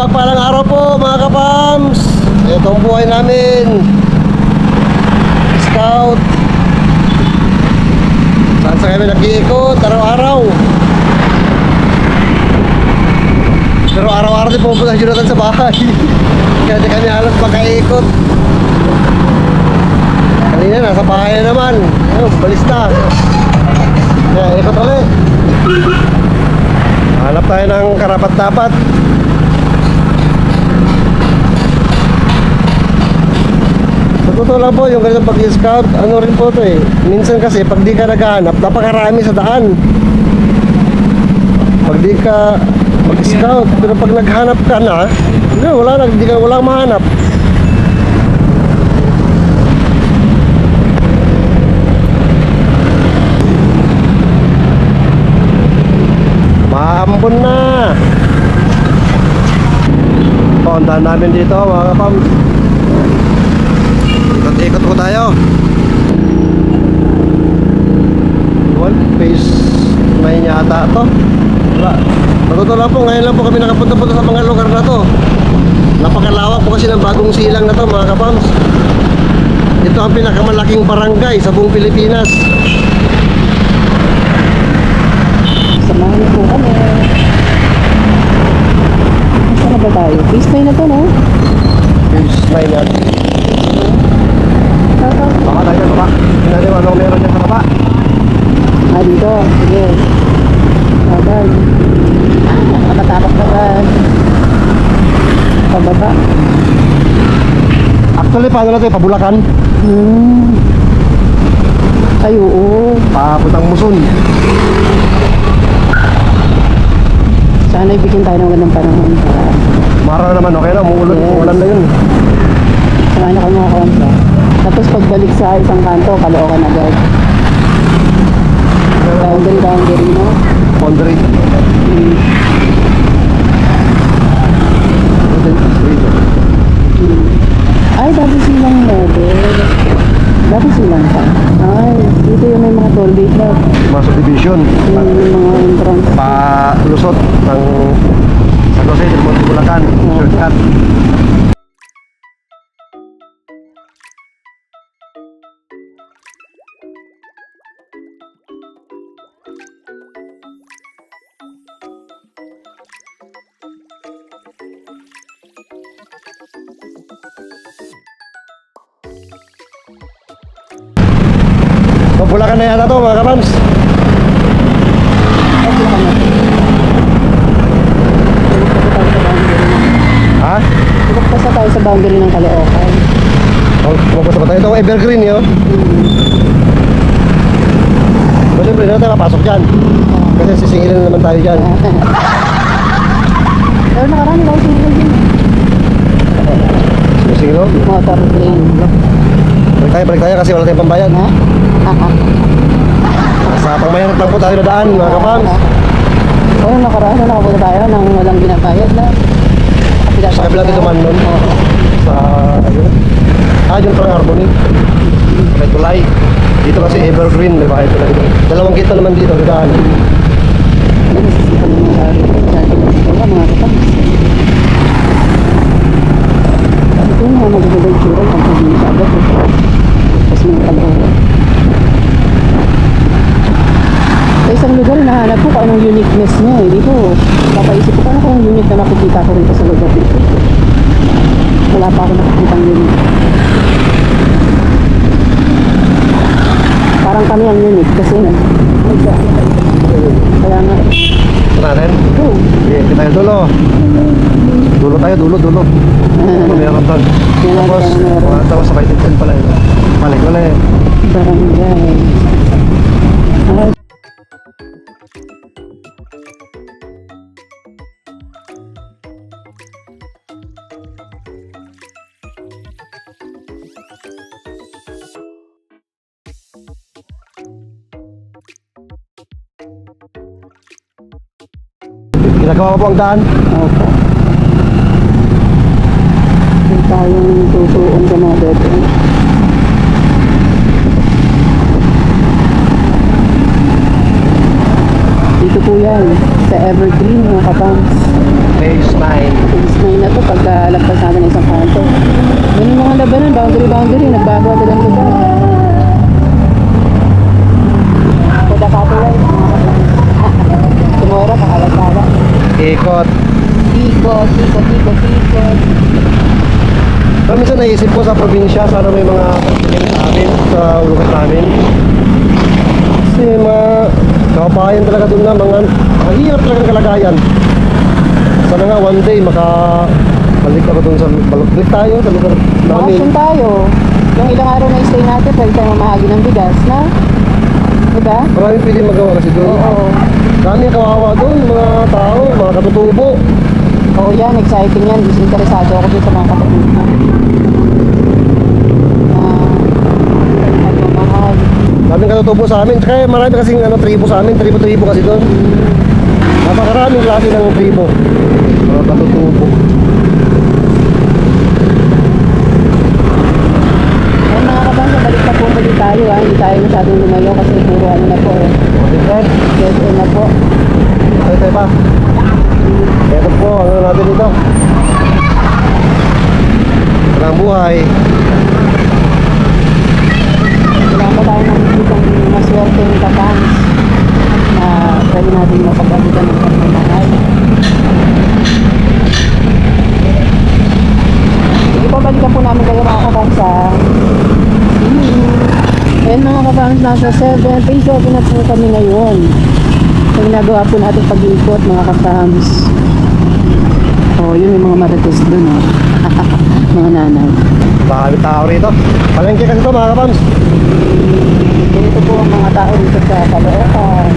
Mapagpalang araw po mga kapams. Ito ang buhay namin. Scout. Saan sa kami nag-iikot araw-araw. Pero araw-araw din pupunta si Jonathan sa bahay. Kaya di kami halos makaikot. Kanina nasa bahay na naman. Ayun, balis na. Kaya ikot ulit. Hanap tayo ng karapat-dapat. Totoo lang po, yung ganitong pag-scout, ano rin po ito eh. Minsan kasi, pag di ka naghahanap, napakarami sa daan. Pag di ka mag-scout, pero pag naghanap ka na, wala na, di ka, walang mahanap. Maambon na. Paundahan namin dito mga kapams. Ikot-ikot po tayo. Phase 9 yata ito. Wala. Totoo lang po, ngayon lang po kami nakapunta-punta sa mga lugar na to. Napakalawak po kasi ng bagong silang na to mga kapams. Ito ang pinakamalaking barangay sa buong Pilipinas. Samahan niyo po kami. Saan na ba tayo? Phase 9 na to, no? Phase 9 yan. Baka tayo sa baba. Hindi natin anong meron dyan sa baba. Dito. Sige. Babay. Nakatapak na ba? Pababa. Actually, paano na ito? Pabulakan? Ay, oo. Papuntang Muson. Sana ibigyan tayo ng walang panahon para Mara naman, okay na. Umuulan, Yes. umuulan na yun. samahan ako mga kawanta. Tapos pagbalik sa isang kanto, Caloocan agad. Boundary, no? Boundary. Ay, dati silang model. Dati silang pa. Ay, dito yung may mga toll gate na. Mga subdivision. Yung mga entrance. Palusot ng San Jose del Monte, Bulacan. Shortcut. Bulacan na yata to mga kapams. Ha? Pagpasa tayo sa boundary ng Caloocan. Kumapos ba tayo? Ito ang evergreen yun. So siyempre, hindi na tayo mapasok dyan. Kasi sisingilin na naman tayo dyan. Pero nakaraan daw sila din. Sisingil o? Motor lane. Balik tayo kasi wala tayong pambayad. Ha? Sa pangmayanat lang po tayo na daan mga kapams. Oo, nakaraan na nakapunta tayo nang walang binabayad na. Sa kabila dito man nun. Sa ayun. Dyan pala Harmony. May tulay. Dito kasi evergreen. May bahay tulay dito. Dalawang kita naman dito na daan. Nasisipan mo mga wala mga kapag. Ito yung mga magagawag tsura ang pagkakas sa agad. Tapos mga Caloocan. Sa isang lugar, nahanap ko kung anong uniqueness niya eh. Dito, papaisip ko paano kung unique na nakikita ko rito sa lugar dito. Wala pa ako nakikita ng unique. Parang kami ang unique kasi kaya nga. Ito natin. Oo. Okay, kita tayo dulo. Dulo tayo, dulo. Meron doon. Tapos, tapos sa Baitin pala yun. Balik ulit. Barangay. Ay, Ginagawa po ang daan. opo. Yung tayong tutuon sa mga bebe. Dito po yan, sa Evergreen mga kapams. Phase 9. Phase 9 pagkalagpas natin ng isang kanto. Yun yung mga labanan, boundary, nagbago agad ang lugar. Kaya copyright, mga kapatid. Tumura, pakalagkala. Ikot. Ikot. Pero minsan naisip ko sa probinsya, sana may mga pagkain sa amin, sa lugar namin. Kasi mga kapayan talaga doon na mga mahirap talagang kalagayan. Sana nga one day makabalik ako doon sa balik tayo sa lugar namin. Bakasyon tayo. Yung ilang araw na stay natin, pwede tayo mamahagi ng bigas, na? Diba? Maraming pwede magawa kasi doon. Oo. Dami kawawa doon, mga tao, mga katutubo. Oo yan, exciting yan. Interesado ako dun sa mga kapatid mo. Nagmamahal. Daming katutubo sa amin. Tsaka marami kasing tribo sa amin. Tribo kasi doon. Napakaraming klase ng tribo. Mga katutubo. Ay mga kabangsa, balik na po muli tayo ha. Hindi tayo masyadong lumayo kasi puro ano na po eh. Dead end na po. Tayo pa. Ito po, ano natin dito. Ito ang buhay. Kailangan pa tayo nakikitang maswerte ng kapans na pwede natin mapagalitan ng pagmamahal. Sige po, balikan po namin kayo mga kapans ha. Ayan mga kapans, nasa 7, phase 7 na po kami ngayon. So, ginagawa po natin pag-iikot mga kapams. Oh, yun yung mga marites dun oh. Mga nanay. Marami tao rito. Palengke kasi ito mga kapams. Ganito po ang mga tao dito sa Caloocan.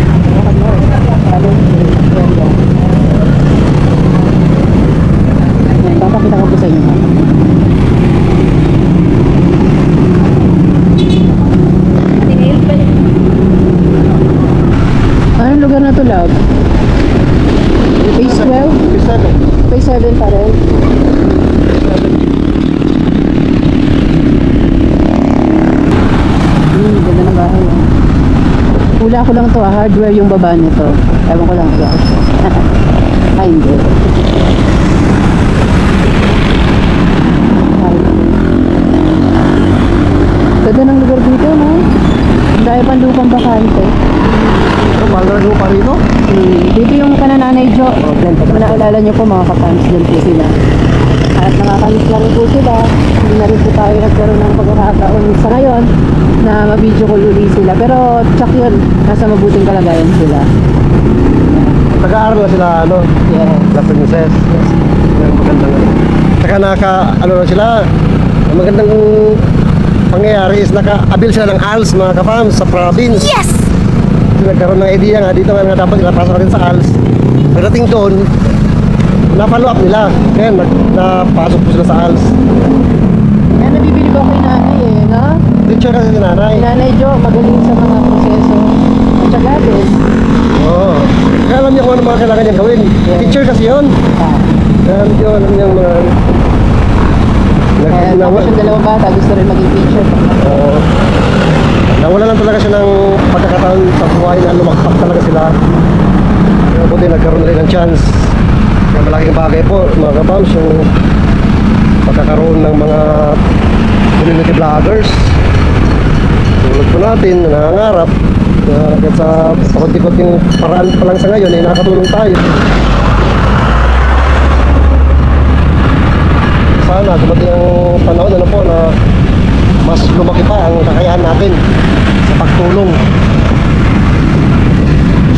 Ayan, papakita ko po sa inyo. Anong lugar na to, love? Phase 12? Phase 7 pa rin. Ganda ng bahay. Hula ko lang to, hardware yung baba nito. Ewan ko lang, guys. Ay, hindi. Ganda ng lugar dito, no? Dahil pang lupang bakante. Ito, mahal na lupa rito. Dito yung kanananay Jo. Kung naalala nyo po mga kapans, dyan po sila. At nakakamiss na rin po sila. Hindi na rin po tayo nagkaroon ng pagkakataon sa ngayon na mabidyo ko uli sila. Pero tsak yun, nasa mabuting kalagayan sila. Nag-aaral na sila, Yes. La Princess. Yan, magandang Tsaka na sila. Ang magandang pangyayari is naka-abil sila ng ALS mga kapams sa province. Yes! Nagkaroon ng idea nga dito nga dapat nila pasok rin sa ALS. Pagdating doon, na-follow up nila. Kaya napasok po sila sa ALS. Yan, nabibili ko kay nanay eh, no? Teacher kasi si nanay. Nanay Jo, magaling sa mga proseso. At saka din. Oo. Kaya alam niya kung ano mga kailangan niya gawin. Yeah. Teacher kasi yun. Kaya alam niya mga... Kaya tapos yung dalawang bata, gusto rin maging teacher. Oo. Nawala lang talaga siya ng pagkakataon sa buhay na lumakpak talaga sila. Kaya buti nagkaroon rin ng chance. Kaya malaking bagay po mga kapams yung pagkakaroon ng mga community vloggers. Tulad po natin na nangangarap na kahit sa pakunti-kunting paraan pa lang sa ngayon ay nakatulong tayo. Sana dumating ang panahon po na mas lumaki pa ang kakayahan natin sa pagtulong.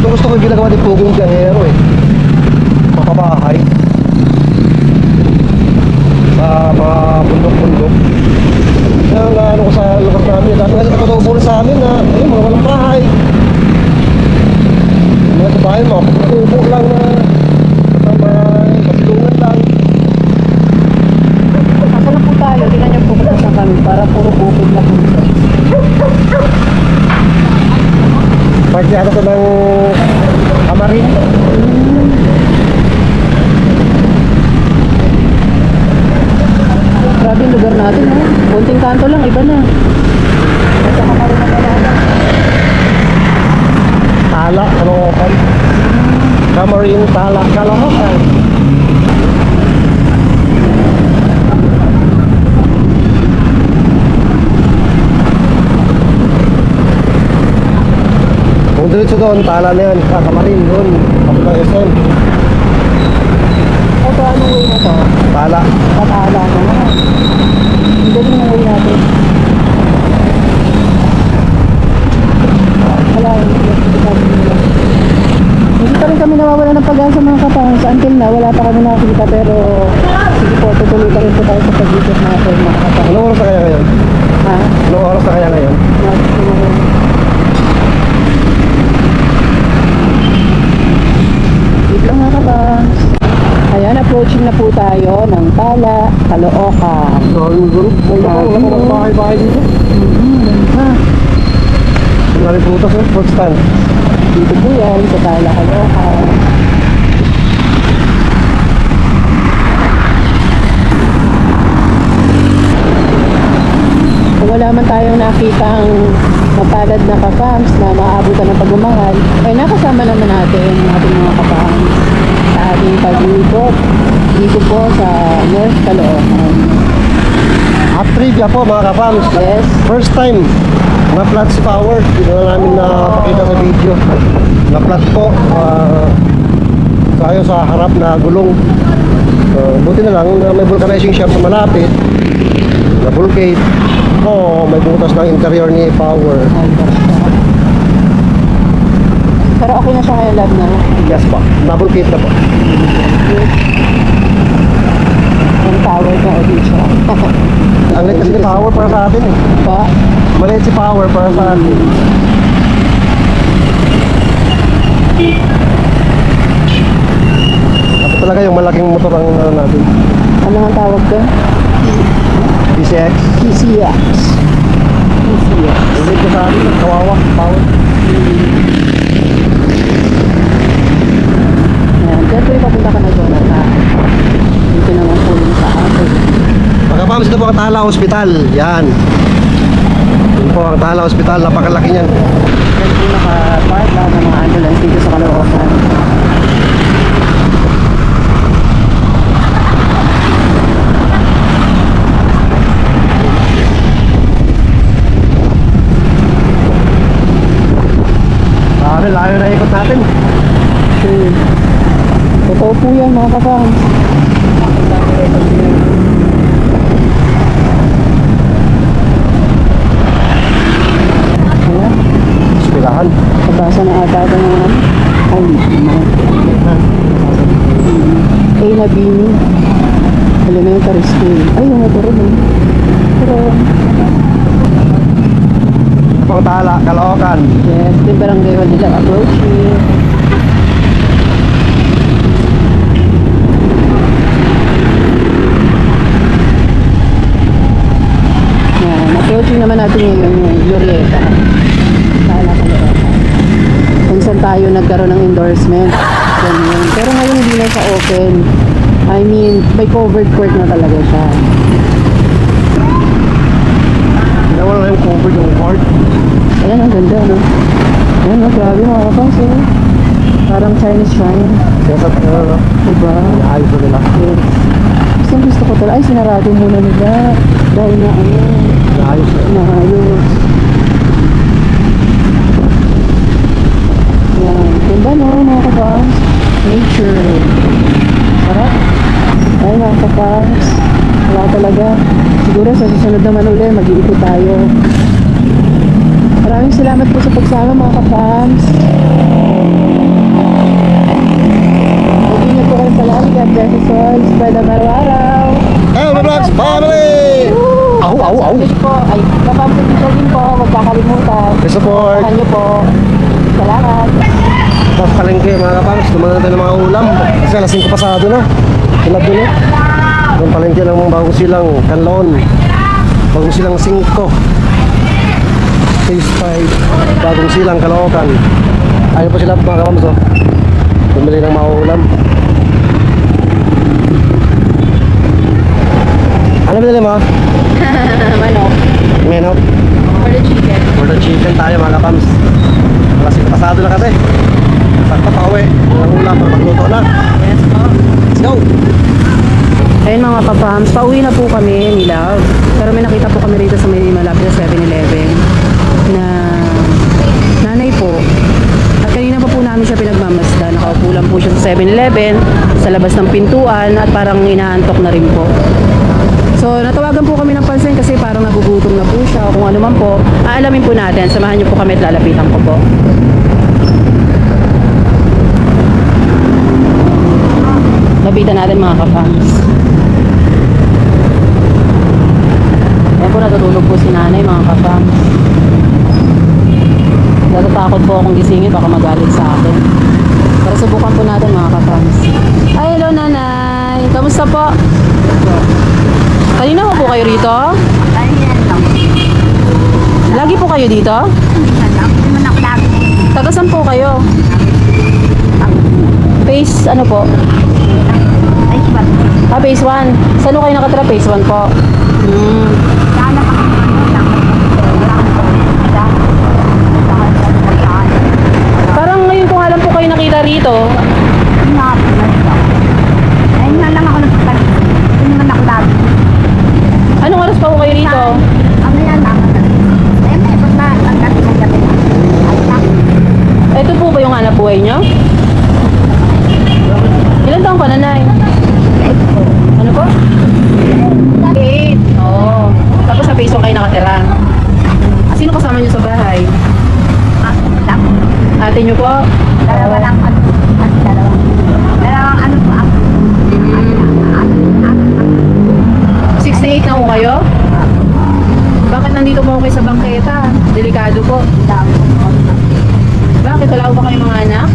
Gusto ko yung ginagawa ni Pugong Biyahero papabahay sa mga bundok-bundok. Kaya nga ano ko sa lugar namin, dami kasi nagkatubulong sa amin na ayun, mga walang bahay. Mga kabahay, mga pagkukubo lang na masilungan lang. Nasa na po tayo, tingnan niyo po kung saan kami para puro bukid na po. Pagkiyata ko ng Amarin. Grabe yung lugar natin, no? Konting kanto lang, iba na. Nasa Kamarin na talaga. Tala, Caloocan. Camarin, Tala, Caloocan. Diretso doon, tala na yan. Kamarin doon. Kapag SM. Ito, anong way na to? Tala. Patala na. Ang galing ng way natin. Wala, hindi pa rin kami nawawala ng pag-asa mga kapangs. Until na, wala pa kami nakakita pero sige po, tutuloy pa rin po tayo sa pag-ikot natin mga kapangs. Anong oras na kaya ngayon? Ha? Anong oras na kaya ngayon? Wait lang mga kapangs. Ayan, approaching na po tayo ng Tala, Caloocan. Wala bahay-bahay dito. Ha? Wala putas eh, fruit stand. Dito po yan, sa Tala, Caloocan. Kung wala man tayong nakitang mapalad na kapams na maaabutan ng pagmamahal, ay nakasama naman natin ang ating mga kapams sa ating pag-ikot dito po sa North Caloocan. At trivia po mga kapams. Yes. First time na flat si Power. Hindi na namin napakita sa video. Na flat po. Tayo sa harap na gulong. Buti na lang na may vulcanizing shop na malapit. Na bulkhead. May butas ng interior ni Power. Pero okay na siya ngayon, love na. Yes po. Na-bulkhead na po. Ang tower ka ulit siya. Ang liit kasi ni Power para sa atin eh. Pa? Maliit si Power para sa atin. Ito talaga yung malaking motor ang natin. Ano ang tawag ka? PCX. PCX. PCX. Ulit ko sa atin. Kawawa. Power. Ayan, dyan po yung papunta ka na doon. Dito naman po yung sa atin. Mga pams, ito po ang Tala Hospital. Yan. Yun po ang Tala Hospital. Napakalaki niyan. Dyan po naka-park lang ng mga ambulance dito sa Caloocan. Layo na ikot natin. Okay. Totoo po yan mga kapang. Ayan. Hospitalan. Pabasa na ata ito ng ay, A na B ni. Elementary school. Ay, yung ito rin eh. Pero, Pang Tala, Caloocan. yes, ito yung barangay hall nila approaching. Yan, approaching naman natin ngayon yung Glorieta. Tala Caloocan. Kung saan tayo nagkaroon ng endorsement. Ganyan. Pero ngayon hindi na siya open. I mean, may covered court na talaga siya. Wala na yung covered yung court. Ayan, ang ganda, no? Ayan, no? Grabe mga kapang. Parang Chinese shrine. Kaya sa no? Diba? Ayos na nila. Yes. Gusto ko talaga. Ay, sinarado muna nila. Dahil na ano, Ayos na. maayos. Yan. Ganda, no? Mga kapang. Nature. Sarap. Ay, mga kapang. Wala talaga. Siguro sa susunod naman ulit, mag-iikot tayo. Maraming salamat po sa pagsama mga kapams. Mag-ingat po kayo palagi. God bless us all. Spread ang araw-araw. Hey, my vlogs family! Au, au, au! Yes po. Ay, kapams sa teacher din po. Huwag kakalimutan. Support! Samahan niyo po. Salamat. Tapos palengke mga kapams, tumanan natin ng mga ulam. Kasi alas 5 pasado na. Tulad doon eh. Yung palengke ng bagong silang Kanlon. Bagong silang 5. Phase 5. Bagong silang Caloocan. Ayaw pa sila mga kapams oh. Bumili ng mga ulam. Ano binili mo? Manok. Menok. For the chicken. For the chicken tayo mga kapams. Alas 5 pasado na kasi. Sakto pa uwi. Ang ulam, magluto na. Yes po. Let's go! Ayun mga kapams, pauwi na po kami ni Love. Pero may nakita po kami rito sa may malapit na 7-Eleven na nanay po namin siya pinagmamasda. Nakaupo lang po siya sa 7-Eleven, sa labas ng pintuan, at parang inaantok na rin po. So, natawagan po kami ng pansin kasi parang nagugutom na po siya o kung ano man po. Aalamin po natin. Samahan niyo po kami at lalapitan ko po. Lapitan natin mga ka-fans. Ayan po, natutulog po si nanay mga ka-fans. Natatakot po akong gisingin, baka magalit sa akin. Pero subukan po natin mga ka-fans. Ay, hello nanay. Kamusta po? Kanina po kayo rito? Lagi po kayo dito? Tagasan po kayo? Phase ano po? Phase 1. Saan kayo nakatira? Phase 1 po. Parang ngayon ko nga lang po kayo nakita rito. Anong oras pa po kayo rito? Ito po ba yung hanap buhay nyo? Ilan taong ka na, Nay? Ano po? 8. Oo. Tapos sa phase 1 kayo nakatira. Sino kasama nyo sa bahay? Ate nyo po? Dalawang ano po ako. 68 na po kayo? Bakit nandito po kayo sa bangketa? Delikado po. Bakit? Wala po ba kayong mga anak?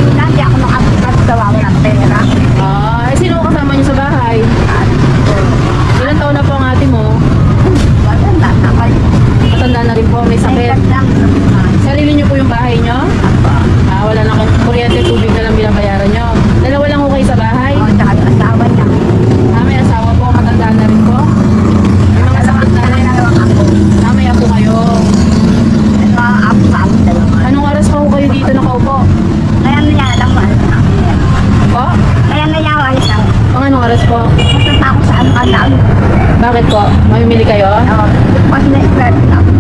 Hindi ako nakapagsawa ng pera. Eh sino kasama nyo sa bahay? Ilan taon na po ang ate mo? Matanda na rin po, may sakit. Sarili nyo po yung bahay nyo? Wala na kayong kuryente, tubig na lang binabayaran nyo. Dalawa lang po kayo sa bahay? Asawa niya. May asawa po, matanda na rin po. May mga sakit na rin. May apo kayo. Anong oras pa po kayo dito nakaupo? Kaya nayalang mo. Po? Kaya nayawan siya. Pang anong oras po? Punta ako sa anak. Bakit po? Mamimili kayo? Kasi na-spread ako.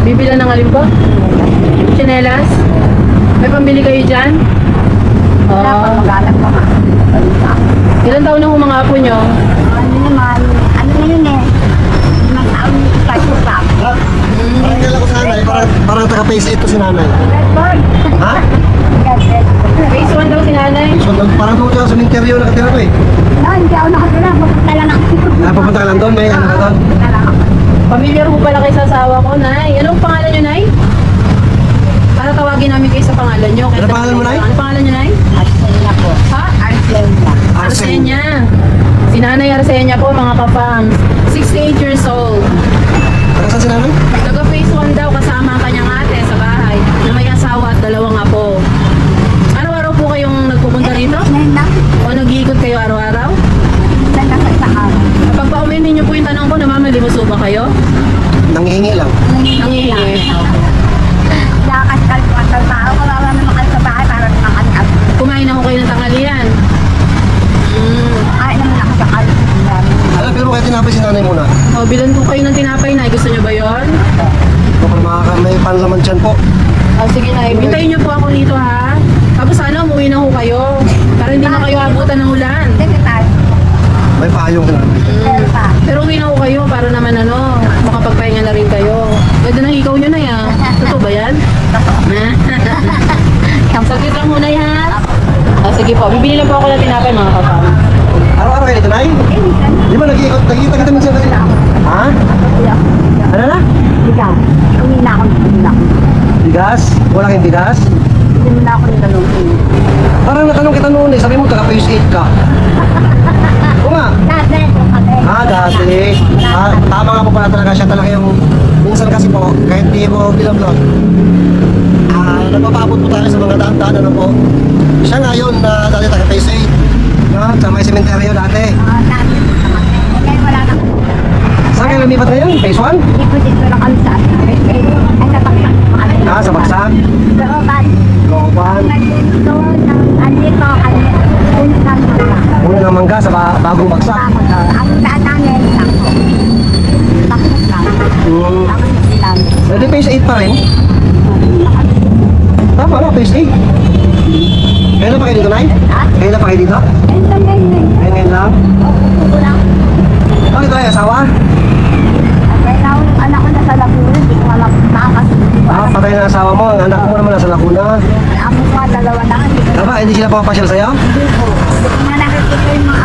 Bibila ng alin po? Chinelas? May pambili kayo dyan? Wala pa magalang pa nga. Ilan taon na ho mga apo nyo? Ano naman, ano na yun eh. Limang taon kaso pa. Parang kala ko sa nanay, parang taga-phase 8 to si nanay. Redboard. Ha? Phase 1 daw si nanay. So, parang doon siya sa interior nakatira ko eh. No, hindi ako nakatira. Pupunta lang ako. Napapunta ka lang doon, may ano ka doon. Pupunta lang ako. Familiar po pala kayo sa asawa ko, Nay. Anong pangalan nyo, Nay? Para tawagin namin kayo sa pangalan nyo. Ano pangalan mo, Nay? Ano pangalan nyo, Nay? Arsenia po. Ha? Arsenia. Arsenia. Si Nanay Arsenia po, mga kapams. 68 years old. Taga saan si nanay? Taga phase 1 daw, kasama ang kanyang ate sa bahay. Na may asawa at dalawang apo. Araw-araw po kayong nagpupunta rito? Ngayon lang. O nag-iikot kayo araw-araw? Sa nakasaan. Kapag paumihin niyo po yung tanong ko, namamalimuso ba kayo? Nangihingi lang. Nangihingi. Lakas ka sa trabaho. Kawawa naman kayo sa bahay para makakaliap. Kumain na ko kayo ng tanghalian. Kain naman ako sa kalit. Alam, pero kahit tinapay si nanay muna. O, bilan ko kayo ng tinapay na. Gusto niyo ba yon? Kapag may panlaman dyan po. Sige na, hintayin niyo po ako dito ha. Tapos sana umuwi na ho kayo. Para hindi na kayo abutan ng ulan. Sige tayo. May payong ka namin. Pero pa. Pero uwi na ho kayo para naman makapagpahinga na rin kayo. Ganda ng ikaw nyo na yan. Totoo ba yan? Saglit lang muna yan. Sige po, bibili lang po ako ng tinapay mga kapam. Araw-araw kayo dito, nay? Di ba nag-iikot? Nag-iikot kita minsan tayo? Ha? Ano na? Ikaw. Uwi na ako. Bigas? Wala kayong bigas? Hindi mo na ako nilalong. Parang natanong kita noon eh. Sabi mo, taga-phase 8 ka. Oo nga. Dati. Dati. Tama nga po pala talaga siya talaga yung minsan kasi po, kahit di mo bilang-vlog, nagpapaabot po tayo sa mga daan-daan ano po. Siya nga yun na dati taga-phase 8. No? Sa may sementeryo dati. Dati. Ngayon wala na. Saan kayo lumipat ngayon? Phase 1? Dito lang kami sa ay sa baksak. Sa Bagsak? Pero ba? Looban. Andito kami. Punta na. Una ng mangga sa bagong Bagsak. Ang daan namin lang. Baksak lang. Pwede phase 8 pa rin? Tama na, phase 8. Kailan pa kayo dito, Nay? Ha? Kailan pa kayo dito? Ngayon lang? Bakit tayo asawa? Anak ko na sa Laguna, hindi ko alam makakasundo. Ah, patay na asawa mo. Ang anak mo naman nasa Laguna. Ako mga dalawa na, hindi ko Tama, hindi sila papasyal sa'yo? na nakikita yung mga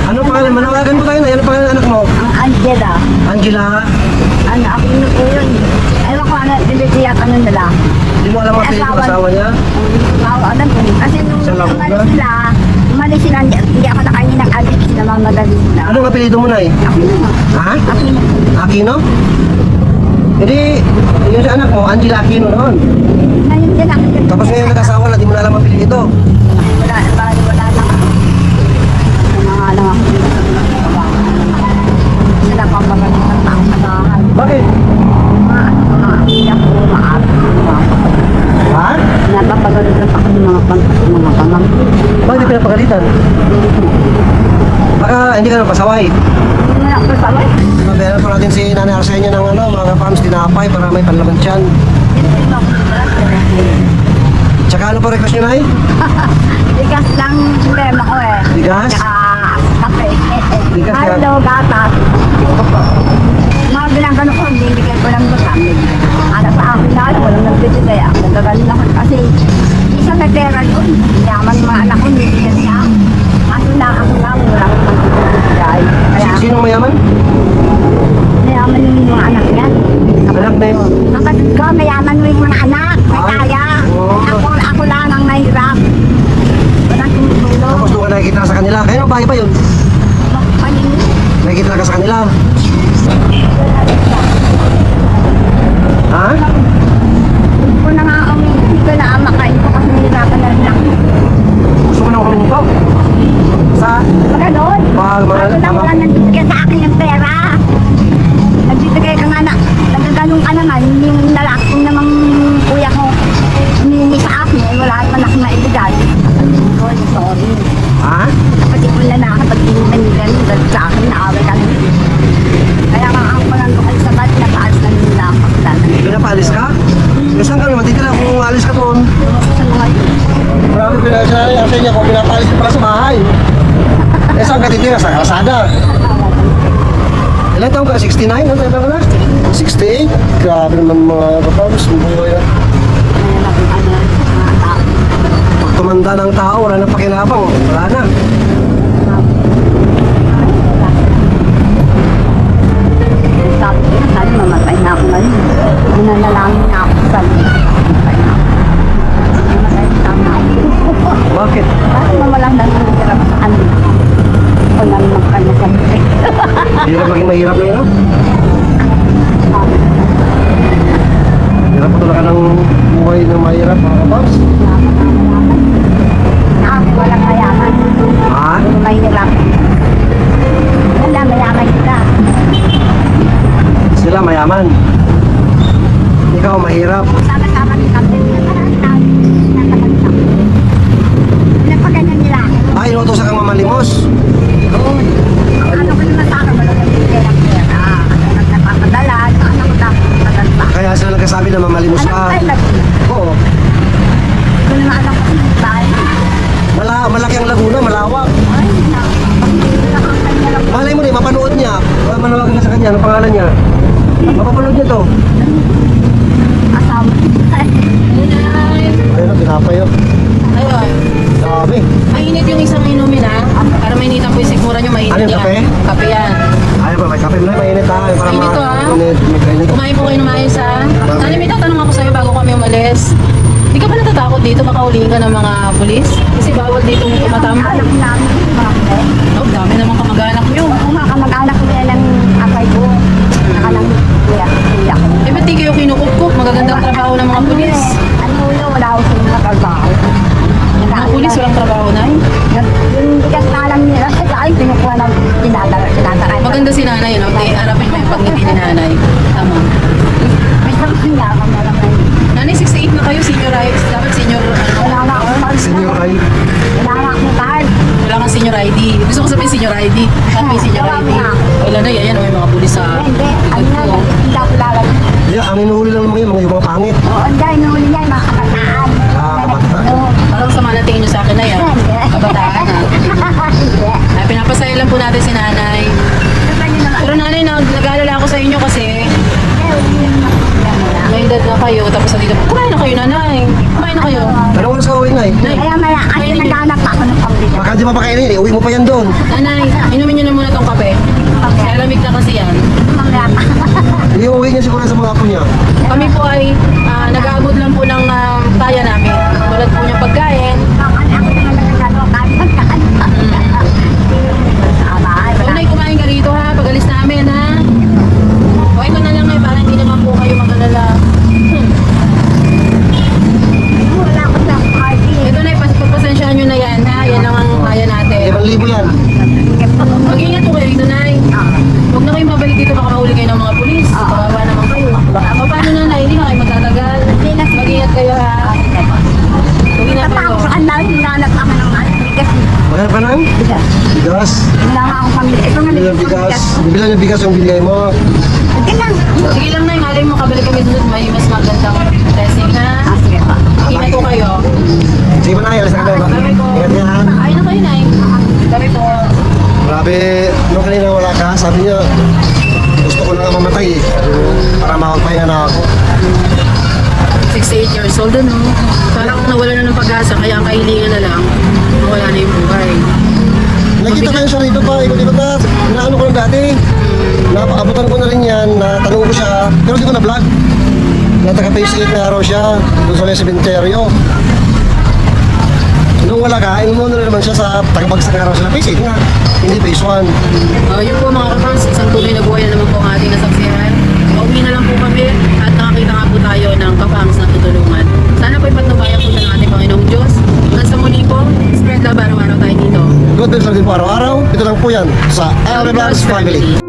Ano pangalan? Manawagan mo tayo na. Ano pangalan ng anak mo? ang Angela. Angela. Ano, ako yun po yun. Ewan ko ano, binitiyak ano nila. Hindi mo alam ang pilit ng asawa niya? Alam ko. Kasi nung Sa Laguna? umalis sila, hindi ako nakainin ng adik sila mga madali sila. Anong apelido mo, Nay? Ako yun. Ha? Ako yun. Aquino? Hindi, yung sa anak mo, Angela Aquino noon. Ngayon din ako. Tapos ngayon nag-asawa na, di mo na alam ang apelido. Wala lang. Mga lang ako. Sila papagaling ng tao sa bahay. Bakit? Mga iyak ko, Ha? napapagalitan ako ng mga pamangkin. Bakit di pinapagalitan? Baka hindi ka napasaway. Hindi mo na ako sabay. Mabayaran pa natin si Nanay Arsenio ng ano, mga farms tinapay para may panlaban tiyan. Hindi mo ako sabay. Tsaka ano pa request nyo, Nay? Bigas lang problema ko eh. Bigas? Tsaka kape. Bigas ka? Hello, gatas. Mga ginagano ko, hindi bigay ko lang doon kami. Ano sa akin na alam, walang nagbibigay ako. Nagagaling ako kasi isang nagpera doon. Yaman yung mga anak ko, hindi bigyan niya. Kaso na ako lang, wala akong magbibigay. Kaya Sinong mayaman? mayaman yung mga anak niya. Anak na yun. Kapatid ko, mayaman mo yung mga anak. May Ay, kaya. oo. Ako lang ang mahirap. Walang tumutulong. Tapos doon ka nakikita sa kanila. Kaya nung bahay pa yun? Paningin. Nakikita ka sa kanila. Ha? Hindi ko na nga umiin. Hindi ko na makain ko kasi nahirapan na rin ako. Gusto mo nang kuminto? Sa? Ganon. Mahal, mahal, Ako lang mahal. wala nagbibigay sa akin ng pera. Nagbibigay ka nga na. Nagaganon ka naman. Yung lalaki kong namang kuya ko. Humingi sa akin. Eh, wala naman ako maibigay. Sorry. Ha? Kapatid ko na kapag tinitanigan dahil sa akin naaway kami. Kaya nga ako lang doon sa ba't napaalis na nila ako. Pinapaalis ka? Saan ka naman? Titira kung alis ka doon. Sa mga yun. Marami pinagsasabi sa inyo kung pinapaalis ka para sa bahay. Eh saan ka titira? Sa kalsada. Ilan taong ka? 69? Ano tayo ba na? 68? Grabe naman mga kapagos. Buhay na. Ngayon ako mga tao. Pag tumanda ng tao, wala na pakinabang. Wala na. Sabi ko, sana mamatay na ako ngayon. Nanalangin na ako sa mamatay na ako. Mamatay na ako. Bakit? Bakit mawalang lang ng hirap sa kanila? O nang magkanya sa buhay. Hindi na maging mahirap na yun. Hirap po talaga ng buhay ng mahirap mga kapagos. Ako walang mayaman. Ha? May hirap. Wala, mayaman sila. Sila mayaman. Ikaw mahirap. Sama-sama ni Captain na parang tao. Pinagpaganyan nila. Ay, inutosan kang mamalimos. Ano ko naman sa akin, wala nagbibigay ng pera. Nagpapadala, ano ko tapos padala. Kaya sila nagkasabi na mamalimos Alam ko ka. tayo lagi. Oo. Kung naman alam ko sa bahay. Malaki ang Laguna, malawak. Ay, nakakanya lang. Malay mo rin, mapanood niya. Manawagan ka sa kanya, ano pangalan niya? Mapapanood niya to. Asawa. Ayun, tinapay yun. Ayun. Dami. Mainit yung isang inumin ha. Para mainitan po yung sigmura nyo, mainit Ano yung yan. kape? Kape yan. Ayaw ba, may kape mo na, mainit ha. Para Mainit to, ha? Mainit, mainit. Kumain po kayo ng maayos ha. Tani, may tatanong ako sa'yo bago kami umalis. Di ka ba natatakot dito? Baka huliin ka ng mga pulis? Kasi bawal dito tumatambay. Anak namin, mga Oh, dami naman kamag-anak nyo. Kung mga kamag-anak ko nila ng akay ko, nakalang kuya ko. Eh, ba't di kayo kinukupkup? Magagandang trabaho ng mga pulis. Ano ulo, wala ako sa mga trabaho. Mga pulis, walang trabaho na eh. Yung bigas na alam nila, ay pinukuha ng tinataray. Maganda si nanay, no? Di, harapin mo yung pagngiti ni nanay. Tama. May sabi niya ako na naman. Nanay, 68 na kayo, senior rights. Dapat senior, Wala na ako card. Senior ay. Wala na akong card. wala kang senior ID. Gusto ko sabihin senior ID. Happy senior ID. Wala na, yan, may mga pulis sa Hindi, ano likod na, ko. hindi ako lalagay. Yeah, ang inuhuli lang naman yun, mga ibang pangit. Oo, hindi, inuuli niya yung mga kabataan. natin si nanay. Pero nanay, nag-aalala ako sa inyo kasi may edad na kayo, tapos dito, kumain na kayo nanay. Kumain na kayo. Anong oras ka uwi, Nay? Nay, Kaya maya, kasi naghanap ako ng pambili. Baka di pa pakainin, uwi mo pa yan doon. nanay, inumin nyo na muna tong kape. Lalamig na kasi yan. Mamaya pa. Hindi uwi niya siguro sa mga apo niya. Kami po ay nag-aabot lang po ng kaya namin. Tulad po niyang pagkain. Ako naman nagkakalo, kahit pagkaan. So, Nay, kumain ka rito ha, pag-alis namin ha. Okay ko na lang eh, para hindi naman po kayo mag-alala. Wala ko sa party. Ito Nay, pagpasensyahan nyo na yan ha. Yan lang ang kaya natin. 5,000 yan. Mag-ingat po kayo rito, Nay. Huwag na kayong babalik dito, baka mahuli kayo ng mga pulis. Kawawa naman kayo. Paano na, Nay? Hindi na kayo magtatagal. Mag-ingat kayo ha. Huwag na kayo. Tapos ang dami hinanap ako ng bigas. Magkano pa nang? Bigas. Bigas. Wala nga akong pambili. Ito nga Bili ng bigas. Bibilan yung bigas yung binigay mo. Sige lang. Sige lang, Nay. Malay mo, kabalik kami doon. May mas magandang testing ha. Sige pa. Ingat po kayo. Sige mo na, alas na kami. Sabi ko. Ingat yan. Kain na kayo, Nay. Sabi ko. Grabe, nung kanina wala ka, sabi niya, gusto ko na nga mamatay eh. Para makapagpahinga na ako. 68 years old ano. Parang nawala na ng pag-asa, kaya ang kahilingan na lang, mawala na yung buhay. Nakita kayo siya rito pa, ikot-ikot na. Inaano ko na dati. Napaabutan ko na rin yan, natanong ko siya, pero di ko na vlog. Nataka-facelift na araw siya, doon sa may cementerio. Nung wala ka, inumo na naman siya sa tagapagsang araw siya na facelift nga. Hindi phase 1. Yun po mga kapans, isang tuloy na buhay na naman po ang ating nasaksihan. Pauwi na lang po kami at nakakita nga po tayo ng kapangs na tutulungan. Sana po ipatnubayan po ng ating Panginoong Diyos. Hanggang sa muli po, spread love araw-araw tayo dito. God bless lang din po araw-araw. Ito lang po yan sa Every Vlogs Family.